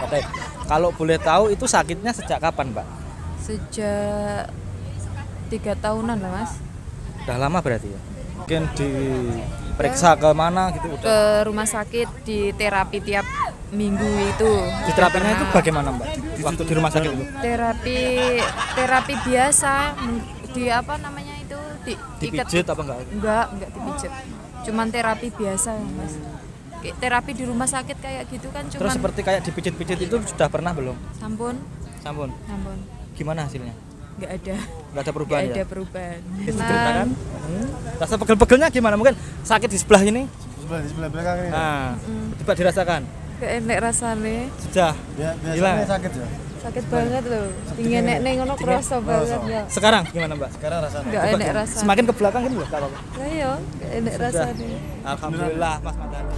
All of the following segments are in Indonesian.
Oke. Kalau boleh tahu itu sakitnya sejak kapan, Mbak? Sejak 3 tahunan lah, Mas. Udah lama berarti ya? Mungkin diperiksa ke mana gitu udah. Ke rumah sakit, di terapi tiap minggu itu. Di terapinya itu bagaimana, Mbak? Waktu di rumah sakit itu? Terapi biasa, di apa namanya itu? Diikat. Dipijit apa enggak? Enggak dipijit. Cuman terapi biasa, Mas. Kayak terapi di rumah sakit kayak gitu kan cuman. Terus seperti kayak dipijit-pijit itu sudah pernah belum? Sampun. Gimana hasilnya? Enggak ada. Enggak ada perubahan Enggak ya? ada perubahan. Bisa ceritakan? Rasa pegel-pegelnya gimana? Mungkin sakit di sebelah ini? Di sebelah belakang ini. Nah, coba dirasakan. Gak enak rasanya. Sudah. Biasanya sakit ya. Sakit banget loh. Dingin nek ngono kroso banget ya. Sekarang gimana, Mbak? Sekarang rasanya. Enggak enak rasanya. Semakin ke belakang kan enggak apa-apa. Lah iya, gak enak Sudah. rasanya. Alhamdulillah, Mas Matahati.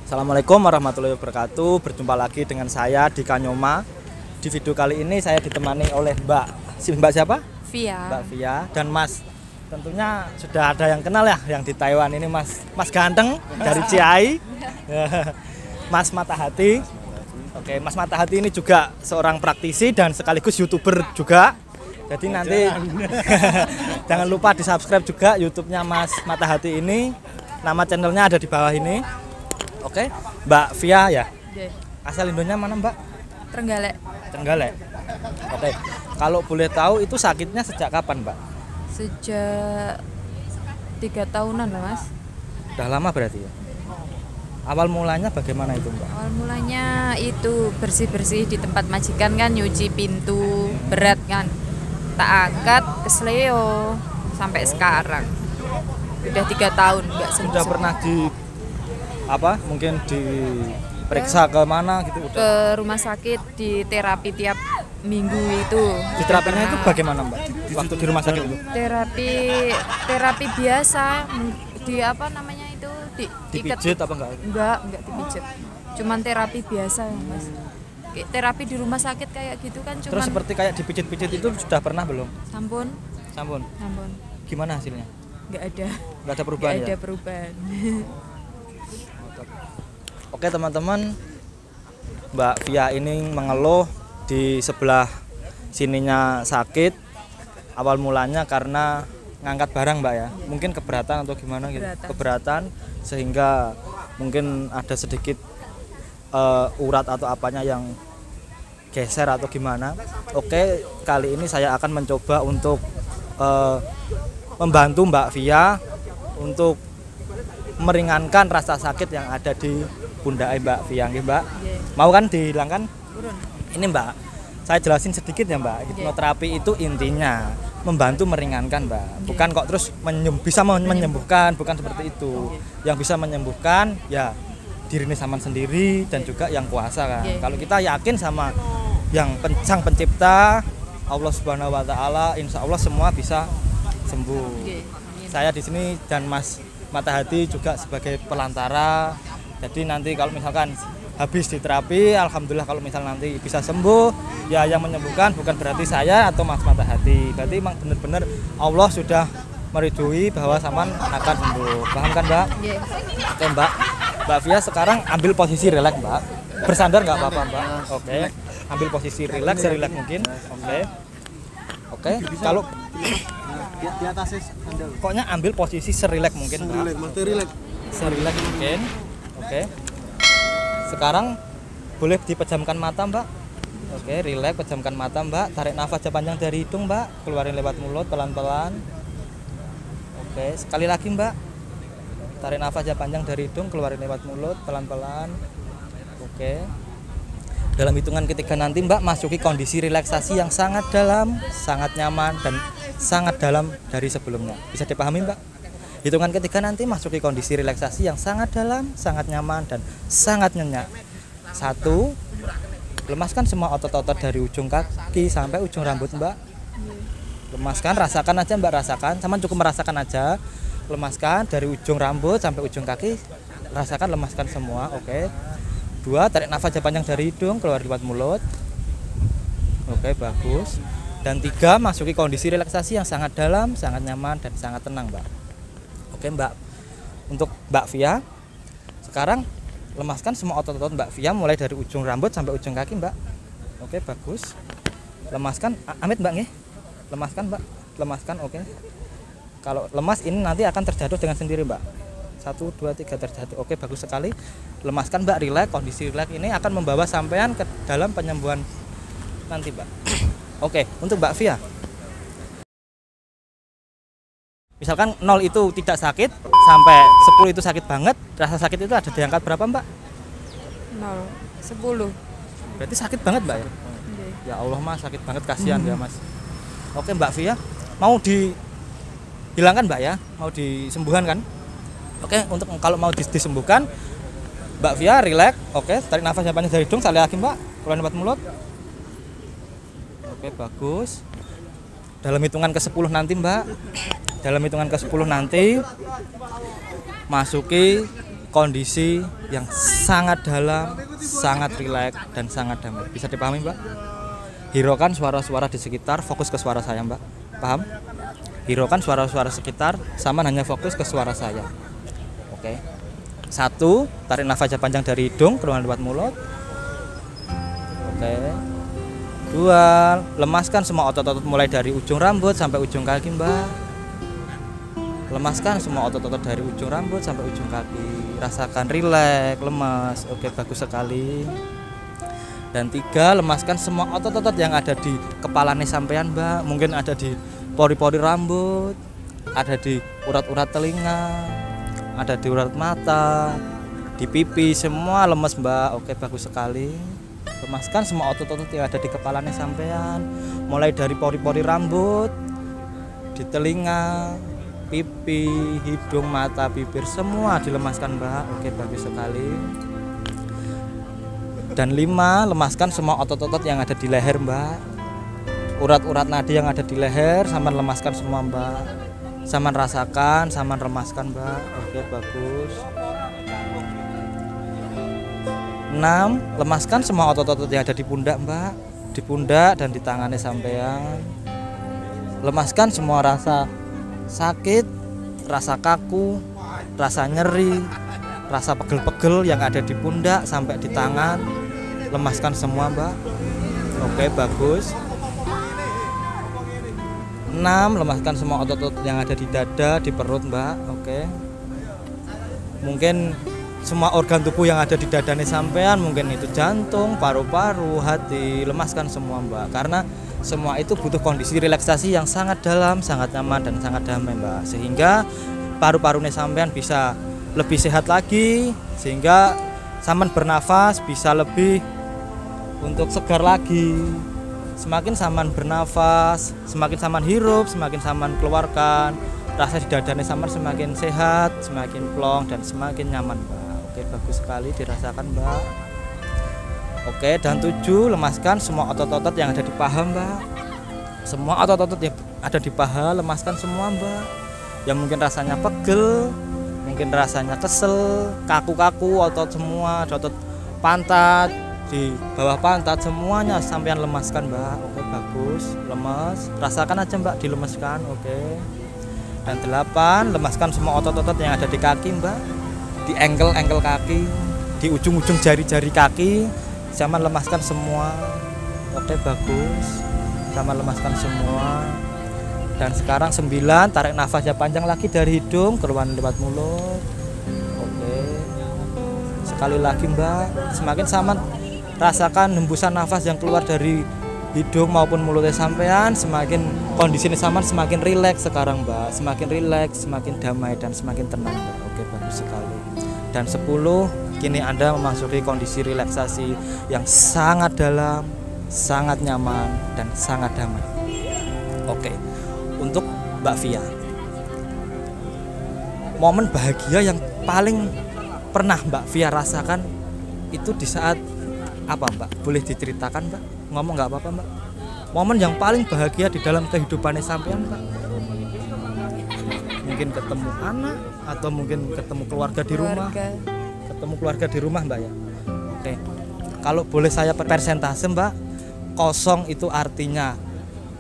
Assalamualaikum warahmatullahi wabarakatuh. Berjumpa lagi dengan saya di Kanyoma. Di video kali ini saya ditemani oleh Mbak siapa? Via. Mbak Via dan Mas. Tentunya sudah ada yang kenal ya, yang di Taiwan ini Mas ganteng dari Ciai. Mas Matahati. Oke, Mas Matahati ini juga seorang praktisi dan sekaligus YouTuber juga. Jadi nanti jangan lupa di-subscribe juga YouTube-nya Mas Matahati ini. Nama channelnya ada di bawah ini. Oke, Mbak Via ya. Asal Indonya mana, Mbak? Trenggalek. Oke. Kalau boleh tahu itu sakitnya sejak kapan, Mbak? Sejak 3 tahunan lah, Mas. Udah lama berarti ya. Awal mulanya bagaimana itu, Mbak? Awal mulanya itu bersih-bersih di tempat majikan kan, nyuci pintu, berat kan. Tak angkat, kesleo sampai sekarang. Udah 3 tahun enggak sembuh. Sudah pernah mungkin diperiksa ke mana gitu udah. Ke rumah sakit, di terapi tiap minggu itu. Di terapinya itu bagaimana, Mbak? Waktu di rumah sakit itu? Terapi biasa, di apa namanya itu? Diikat. Dipijit apa enggak? Enggak dipijit. Cuman terapi biasa, Mas. Kayak terapi di rumah sakit kayak gitu kan cuman. Terus seperti kayak dipijit-pijit itu sudah pernah belum? Sampun. Gimana hasilnya? Enggak Enggak ada perubahan ada ya? perubahan. Oke teman-teman, Mbak Via ini mengeluh di sebelah sininya sakit. Awal mulanya karena ngangkat barang, Mbak ya. Mungkin keberatan atau gimana gitu. Keberatan sehingga mungkin ada sedikit urat atau apanya yang geser atau gimana. Oke, kali ini saya akan mencoba untuk membantu Mbak Via untuk meringankan rasa sakit yang ada di pundak Mbak Via, Mbak. Mau kan dihilangkan? Ini Mbak, saya jelasin sedikit ya Mbak. Hipnoterapi itu intinya membantu meringankan, Mbak. Bukan kok terus bisa menyembuhkan, bukan seperti itu. Yang bisa menyembuhkan ya diri sama sendiri dan juga yang kuasa kan. Kalau kita yakin sama yang Sang Pencipta Allah Subhanahu wa taala, insya Allah semua bisa sembuh. Saya di sini dan Mas Matahati juga sebagai pelantara. Jadi nanti kalau misalkan habis diterapi, alhamdulillah kalau misal nanti bisa sembuh, ya yang menyembuhkan bukan berarti saya atau Mas Mata Hati. Berarti memang benar-benar Allah sudah meridui bahwa Saman akan sembuh. Paham kan, Mbak? Nggih. Oke, Mbak Via sekarang ambil posisi rileks, Mbak. Bersandar nggak apa-apa, Mbak? Oke. Ambil posisi rileks, serileks mungkin. Oke. Kalau Di atasnya sandal. pokoknya ambil posisi serileks mungkin, Mbak. Rileks. Serileks mungkin. Oke. Sekarang boleh dipejamkan mata, Mbak. Oke, rileks, pejamkan mata, Mbak. Tarik nafas panjang dari hidung, Mbak. Keluarin lewat mulut pelan-pelan. Oke, sekali lagi, Mbak. Tarik nafas panjang dari hidung, keluarin lewat mulut pelan-pelan. Oke. Dalam hitungan ketiga nanti, Mbak, masuki kondisi relaksasi yang sangat dalam, sangat nyaman dan sangat dalam dari sebelumnya. Bisa dipahami, Mbak? Hitungan ketiga nanti masuki kondisi relaksasi yang sangat dalam, sangat nyaman dan sangat nyenyak. 1. Lemaskan semua otot-otot dari ujung kaki sampai ujung rambut, Mbak. Lemaskan, rasakan aja, Mbak, rasakan. Sama cukup merasakan aja. Lemaskan dari ujung rambut sampai ujung kaki. Rasakan, lemaskan semua. Oke. 2. Tarik nafas panjang dari hidung, keluar lewat mulut. Oke, bagus. Dan 3. Masuki kondisi relaksasi yang sangat dalam, sangat nyaman dan sangat tenang, Mbak. Oke, Mbak. Untuk Mbak Via, sekarang lemaskan semua otot-otot Mbak Via mulai dari ujung rambut sampai ujung kaki, Mbak. Oke, bagus. Lemaskan, amit, Mbak, nggih. Lemaskan, Mbak. Lemaskan, oke. Kalau lemas ini nanti akan terjatuh dengan sendiri, Mbak. 1, 2, 3 terjatuh. Oke, bagus sekali. Lemaskan, Mbak, rileks. Kondisi rileks ini akan membawa sampean ke dalam penyembuhan nanti, Mbak. Oke, untuk Mbak Via. Misalkan 0 itu tidak sakit, sampai 10 itu sakit banget. Rasa sakit itu ada di angka berapa, Mbak? 0, 10. Berarti sakit banget, Mbak, ya? Nggih. Ya Allah, Mas, sakit banget, kasihan ya, Mas. Oke, Mbak Via, mau dihilangkan, Mbak, ya? Mau disembuhkan kan? Oke, untuk kalau mau disembuhkan, Mbak Via rileks. Oke, tarik nafas panjang dari hidung, sekali lagi, Mbak. Keluar lewat mulut. Oke, bagus. Dalam hitungan ke-10 nanti, Mbak. Dalam hitungan ke-10 nanti masuki kondisi yang sangat dalam, sangat rileks dan sangat damai. Bisa dipahami, Mbak? Hiraukan suara-suara di sekitar, fokus ke suara saya, Mbak. Paham? Hiraukan suara-suara sekitar, sama hanya fokus ke suara saya. Oke. 1. Tarik nafas panjang dari hidung, keluar lewat mulut. Oke. 2. Lemaskan semua otot-otot mulai dari ujung rambut sampai ujung kaki, Mbak. Lemaskan semua otot-otot dari ujung rambut sampai ujung kaki. Rasakan rileks, lemas. Oke, bagus sekali. Dan 3. Lemaskan semua otot-otot yang ada di kepalanya sampean, Mbak. Mungkin ada di pori-pori rambut, ada di urat-urat telinga, ada di urat mata, di pipi, semua lemas, Mbak. Oke, bagus sekali. Lemaskan semua otot-otot yang ada di kepalanya sampean, mulai dari pori-pori rambut, di telinga, pipi, hidung, mata, bibir, semua dilemaskan, Mbak. Oke, bagus sekali. Dan 5. Lemaskan semua otot-otot yang ada di leher, Mbak. Urat-urat nadi yang ada di leher, Saman lemaskan semua, Mbak. Saman rasakan, Saman remaskan, Mbak. Oke, bagus. 6. Lemaskan semua otot-otot yang ada di pundak, Mbak. Di pundak dan di tangannya sampean. Lemaskan semua rasa sakit, rasa kaku, rasa nyeri, rasa pegel-pegel yang ada di pundak sampai di tangan. Lemaskan semua, Mbak. Oke, bagus. 6. Lemaskan semua otot-otot yang ada di dada, di perut, Mbak. Oke. Mungkin semua organ tubuh yang ada di dadanya sampean, mungkin itu jantung, paru-paru, hati, lemaskan semua, Mbak. Karena semua itu butuh kondisi relaksasi yang sangat dalam, sangat nyaman dan sangat damai, Mbak. Sehingga paru-parunya sampean bisa lebih sehat lagi, sehingga Saman bernafas bisa lebih untuk segar lagi. Semakin Saman bernafas, semakin Saman hirup, semakin Saman keluarkan, rasa di dadanya Saman semakin sehat, semakin plong dan semakin nyaman, Mbak. Oke, bagus sekali dirasakan, Mbak. Oke, dan 7. Lemaskan semua otot-otot yang ada di paha, Mbak. Semua otot-otot yang ada di paha lemaskan semua, Mbak. Yang mungkin rasanya pegel, mungkin rasanya kesel, kaku-kaku, otot semua, otot pantat, di bawah pantat semuanya sampean lemaskan mbak. Oke bagus, lemes, rasakan aja mbak, dilemeskan. Oke. Dan 8, lemaskan semua otot-otot yang ada di kaki mbak, di engkel kaki, di ujung-ujung jari-jari kaki, sama lemaskan semua. Oke bagus, sama lemaskan semua. Dan sekarang 9, tarik nafasnya panjang lagi dari hidung, keluar lewat mulut. Oke. Sekali lagi mbak, semakin sama rasakan hembusan nafas yang keluar dari hidung maupun mulutnya sampean, semakin kondisinya semakin rileks sekarang mbak, semakin rileks, semakin damai dan semakin tenang mbak. Oke bagus sekali. Dan 10, kini Anda memasuki kondisi relaksasi yang sangat dalam, sangat nyaman dan sangat damai. Oke. Untuk Mbak Via, momen bahagia yang paling pernah Mbak Via rasakan itu di saat apa mbak? Boleh diceritakan mbak? Ngomong nggak apa-apa mbak? Momen yang paling bahagia di dalam kehidupannya sampean mbak? Mungkin ketemu anak atau mungkin ketemu keluarga di rumah? Ketemu keluarga di rumah mbak ya? Oke. Kalau boleh saya persentase mbak, 0 itu artinya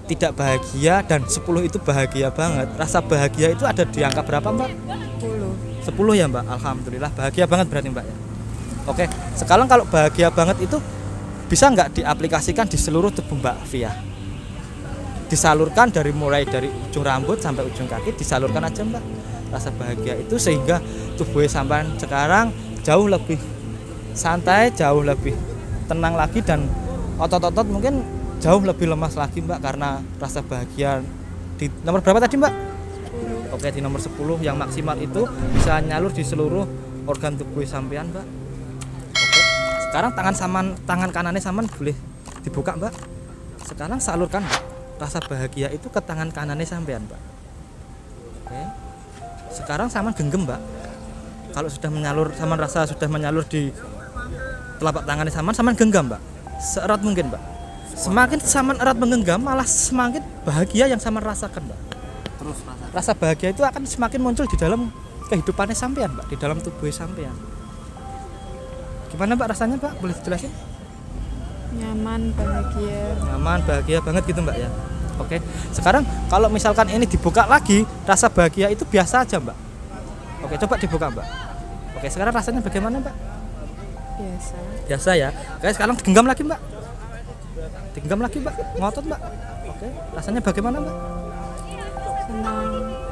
tidak bahagia dan 10 itu bahagia banget. Rasa bahagia itu ada di angka berapa mbak? 10 ya mbak? Alhamdulillah bahagia banget berarti mbak ya? Oke, sekarang kalau bahagia banget itu bisa nggak diaplikasikan di seluruh tubuh Mbak Via? Disalurkan mulai dari ujung rambut sampai ujung kaki, disalurkan aja Mbak rasa bahagia itu, sehingga tubuhnya sampean sekarang jauh lebih santai, jauh lebih tenang lagi, dan otot-otot mungkin jauh lebih lemas lagi Mbak karena rasa bahagia. Di nomor berapa tadi Mbak? 10. Oke, di nomor 10 yang maksimal itu bisa nyalur di seluruh organ tubuh sampean Mbak. Sekarang tangan kanannya saman boleh dibuka mbak. Sekarang salurkan mbak rasa bahagia itu ke tangan kanannya sampean mbak. Oke. Sekarang saman genggam mbak. Kalau sudah menyalur, saman rasa sudah menyalur di telapak tangannya saman genggam mbak. Seerat mungkin mbak. Semakin saman erat menggenggam malah semakin bahagia yang saman rasakan mbak. Terus rasa bahagia itu akan semakin muncul di dalam kehidupannya sampean mbak, di dalam tubuhnya sampean. Gimana mbak rasanya mbak? Boleh dijelasin? Nyaman, bahagia banget gitu mbak ya. Oke. Sekarang kalau misalkan ini dibuka lagi, rasa bahagia itu biasa aja mbak. Oke, coba dibuka mbak. Oke, sekarang rasanya bagaimana mbak? Biasa ya. Oke, sekarang digenggam lagi mbak. Digenggam lagi mbak, ngotot mbak. Oke, rasanya bagaimana mbak?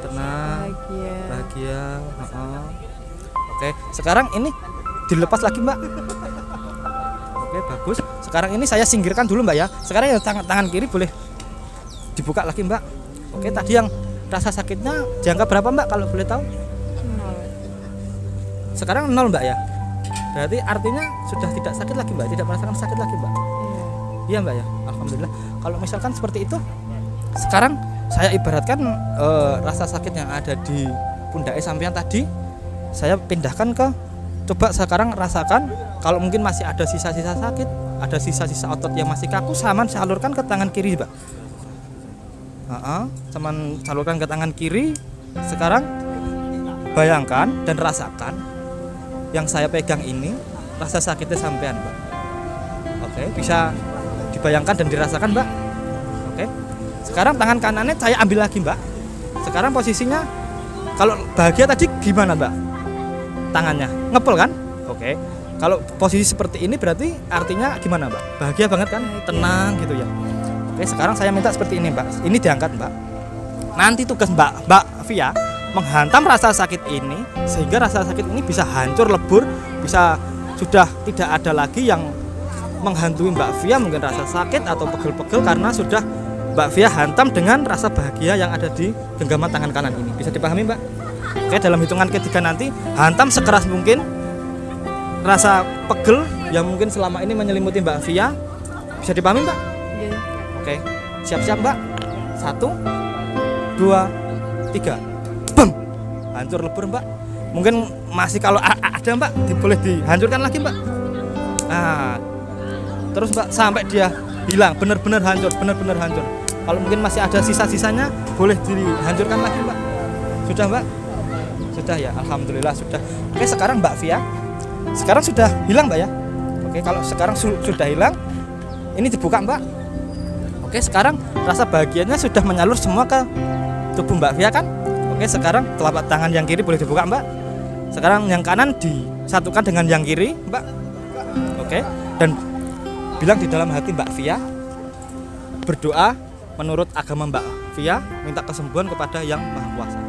Tenang, bahagia. Oke, sekarang ini dilepas lagi mbak. Oke bagus. Sekarang ini saya singkirkan dulu mbak ya. Sekarang yang tangan kiri boleh dibuka lagi mbak. Oke, tadi yang rasa sakitnya di angka berapa mbak kalau boleh tahu? 0. Sekarang 0 mbak ya. Berarti artinya sudah tidak sakit lagi mbak, tidak merasakan sakit lagi mbak. Iya mbak ya. Alhamdulillah. Kalau misalkan seperti itu, sekarang saya ibaratkan rasa sakit yang ada di pundak sampean tadi saya pindahkan ke, coba sekarang rasakan kalau mungkin masih ada sisa-sisa sakit, ada sisa-sisa otot yang masih kaku, saman salurkan ke tangan kiri mbak. Saman salurkan ke tangan kiri. Sekarang bayangkan dan rasakan yang saya pegang ini rasa sakitnya sampean mbak. Oke, bisa dibayangkan dan dirasakan mbak. Oke, sekarang tangan kanannya saya ambil lagi mbak. Sekarang posisinya kalau bahagia tadi gimana mbak? Tangannya ngepel kan? Oke. Kalau posisi seperti ini berarti artinya gimana mbak? Bahagia banget kan? Tenang gitu ya. Oke, sekarang saya minta seperti ini mbak. Ini diangkat mbak. Nanti tugas mbak Via menghantam rasa sakit ini sehingga rasa sakit ini bisa hancur lebur, bisa sudah tidak ada lagi yang menghantui mbak Via mungkin rasa sakit atau pegel-pegel, karena sudah mbak Via hantam dengan rasa bahagia yang ada di genggaman tangan kanan ini. Bisa dipahami mbak? Oke, dalam hitungan ketiga nanti hantam sekeras mungkin rasa pegel yang mungkin selama ini menyelimuti mbak Via. Bisa dipahami mbak? Iya. Oke, siap-siap mbak. 1, 2, 3. Bam! Hancur lebur mbak. Mungkin masih kalau ada mbak, boleh dihancurkan lagi mbak. Terus mbak sampai dia hilang, benar-benar hancur, benar-benar hancur. Kalau mungkin masih ada sisa-sisanya, boleh dihancurkan lagi mbak. Sudah mbak? Sudah ya, alhamdulillah sudah. Oke, sekarang mbak Via, sekarang sudah hilang mbak ya. Oke, Oke, kalau sekarang sudah hilang, ini dibuka Mbak. Oke, sekarang rasa bahagianya sudah menyalur semua ke tubuh Mbak Via kan? Oke, sekarang telapak tangan yang kiri boleh dibuka Mbak. Sekarang yang kanan disatukan dengan yang kiri Mbak. Oke, dan bilang di dalam hati Mbak Via, berdoa menurut agama Mbak Via, minta kesembuhan kepada Yang Maha Kuasa.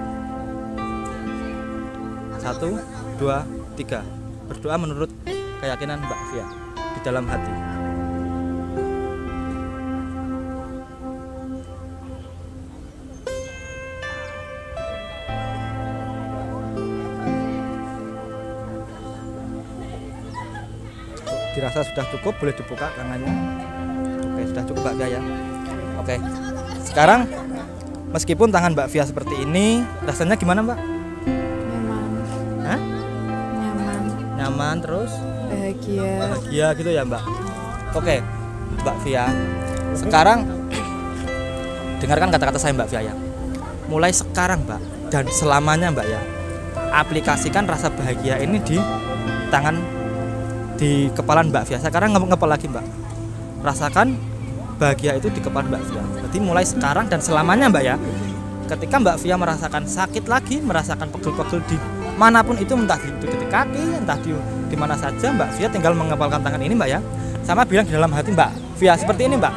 1, 2, 3. Berdoa menurut keyakinan Mbak Via di dalam hati. Dirasa sudah cukup, boleh dibuka tangannya. Oke, sudah cukup Mbak Via ya. Oke, sekarang meskipun tangan Mbak Via seperti ini, rasanya gimana Mbak? Nyaman. Hah? Nyaman. Nyaman terus? Bahagia. Gitu ya Mbak. Oke, Mbak Via. Sekarang dengarkan kata-kata saya Mbak Via ya. Mulai sekarang Mbak dan selamanya Mbak ya, aplikasikan rasa bahagia ini di tangan, di kepala Mbak Via. Sekarang ngepel lagi Mbak. Rasakan bahagia itu di kepala Mbak Via. Jadi mulai sekarang dan selamanya Mbak ya. Ketika Mbak Via merasakan sakit lagi, merasakan pegel-pegel di manapun itu, entah di titik kaki, entah di mana saja, Mbak Via tinggal mengepalkan tangan ini Mbak ya. Sama bilang di dalam hati Mbak Via seperti ini Mbak.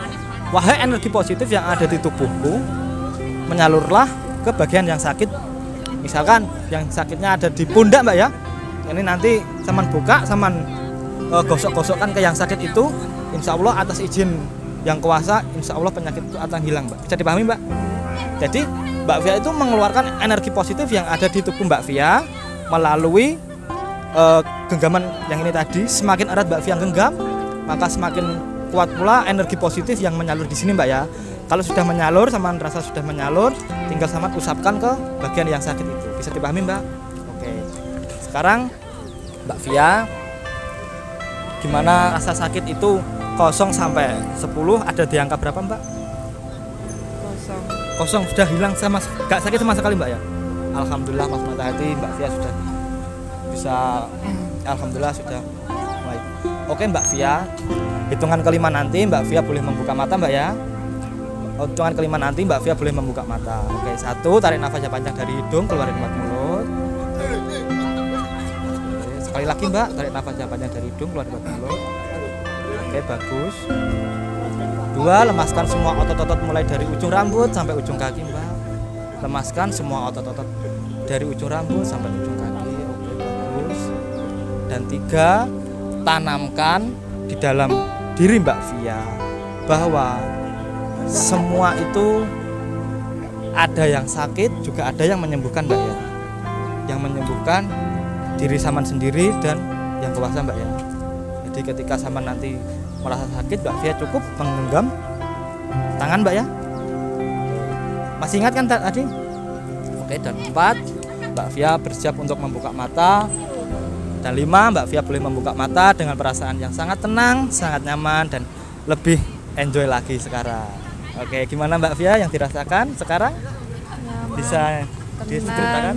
Wahai energi positif yang ada di tubuhku, menyalurlah ke bagian yang sakit. Misalkan yang sakitnya ada di pundak Mbak ya. Ini nanti saman buka, saman gosok-gosokkan ke yang sakit itu, insya Allah atas izin yang kuasa, insya Allah penyakit itu akan hilang Mbak. Bisa dipahami Mbak? Jadi Mbak Via itu mengeluarkan energi positif yang ada di tubuh Mbak Via melalui genggaman yang ini tadi. Semakin erat Mbak Via genggam, maka semakin kuat pula energi positif yang menyalur di sini Mbak ya. Kalau sudah menyalur, sama rasa sudah menyalur, tinggal sama usapkan ke bagian yang sakit itu. Bisa dipahami Mbak? Oke. Sekarang Mbak Via, gimana rasa sakit itu 0 sampai 10 ada di angka berapa Mbak? 0 sudah hilang, sama gak sakit sama sekali Mbak ya. Alhamdulillah Mas Mata Hati, Mbak Via sudah bisa, alhamdulillah sudah baik. Oke Mbak Via, hitungan kelima nanti Mbak Via boleh membuka mata Mbak ya. Hitungan kelima nanti Mbak Via boleh membuka mata. Oke, 1, tarik nafas yang panjang dari hidung, keluarin lewat mulut. Oke, sekali lagi Mbak, tarik nafas yang panjang dari hidung, keluarin lewat mulut. Oke, bagus. 2, lemaskan semua otot-otot mulai dari ujung rambut sampai ujung kaki Mbak. Lemaskan semua otot-otot dari ujung rambut sampai ujung kaki. Oke, bagus. Dan 3, tanamkan di dalam diri Mbak Via bahwa semua itu ada yang sakit, juga ada yang menyembuhkan Mbak ya. Yang menyembuhkan diri Saman sendiri dan yang kuasa Mbak ya. Jadi ketika Saman nanti merasa sakit, Mbak Via cukup menggenggam tangan Mbak ya. Masih ingat kan tadi? Oke, dan 4, Mbak Via bersiap untuk membuka mata. Dan 5, Mbak Via boleh membuka mata dengan perasaan yang sangat tenang, sangat nyaman, dan lebih enjoy lagi sekarang. Oke, gimana Mbak Via yang dirasakan sekarang? Nyaman, Bisa tenang. diceritakan?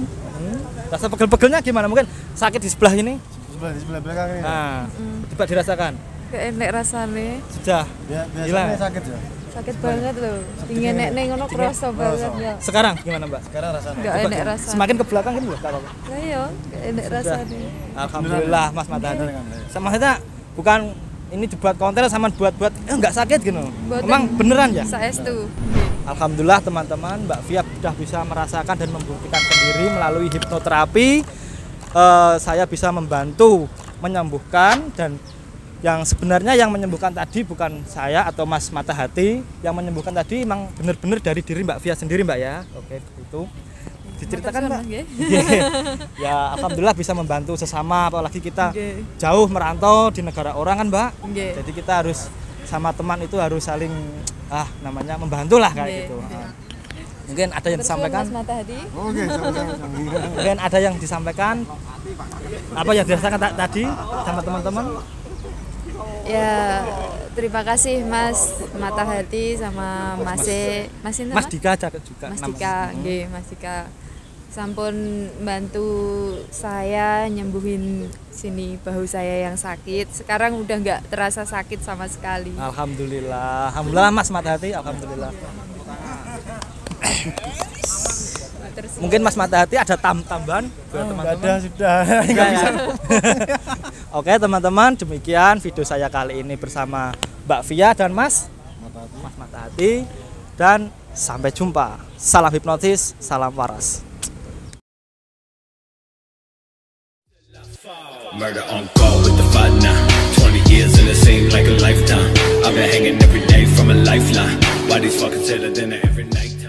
Rasa pegel-pegelnya gimana? Mungkin sakit di sebelah ini? Di sebelah belakang ini. Nah, coba dirasakan. Gak enak rasanya. Sudah Biasanya hilang. sakit ya. Sakit banget loh. Dingin nek ngono kerasa banget ya. Sekarang gimana Mbak? Sekarang rasanya. Gak Coba enak rasanya. semakin ke belakang kan Mbak? Apa-apa. Lah iya, gak enak rasanya. Alhamdulillah Mas Mata Hati. Sama kita bukan ini dibuat konten sama buat nggak sakit gitu. Buatan Emang beneran ya? Saestu. Alhamdulillah teman-teman, Mbak Via sudah bisa merasakan dan membuktikan sendiri melalui hipnoterapi. Saya bisa membantu menyembuhkan, dan yang sebenarnya yang menyembuhkan tadi bukan saya atau Mas Mata Hati. Yang menyembuhkan tadi memang benar-benar dari diri Mbak Via sendiri Mbak ya. Oke, begitu. Diceritakan Mbak. Ya alhamdulillah bisa membantu sesama, apalagi kita jauh merantau di negara orang kan Mbak. Jadi kita harus sama teman itu harus saling namanya membantu lah kayak gitu. Mungkin ada yang disampaikan. Mas Mata Hati. Oke, sama-sama. Mungkin ada yang disampaikan. Apa yang dirasakan tadi sama teman-teman? Ya, terima kasih Mas Mata Hati sama Mas Dika juga Mas nama. Dika, nggih, Mas Dika. sampun bantu saya nyembuhin sini bahu saya yang sakit. Sekarang udah nggak terasa sakit sama sekali. Alhamdulillah. Alhamdulillah Mas Mata Hati, alhamdulillah. Mungkin Mas Mata Hati ada tambahan buat teman-teman. Ada sudah. Enggak ya? Oke teman-teman, demikian video saya kali ini bersama Mbak Via dan Mas Mata Hati. Dan sampai jumpa. Salam hipnotis, salam waras. Murder on call with the fight now. 20 years and it seemed like a lifetime. I've been hanging every day from a lifeline. Why these fuckers tell it dinner every night?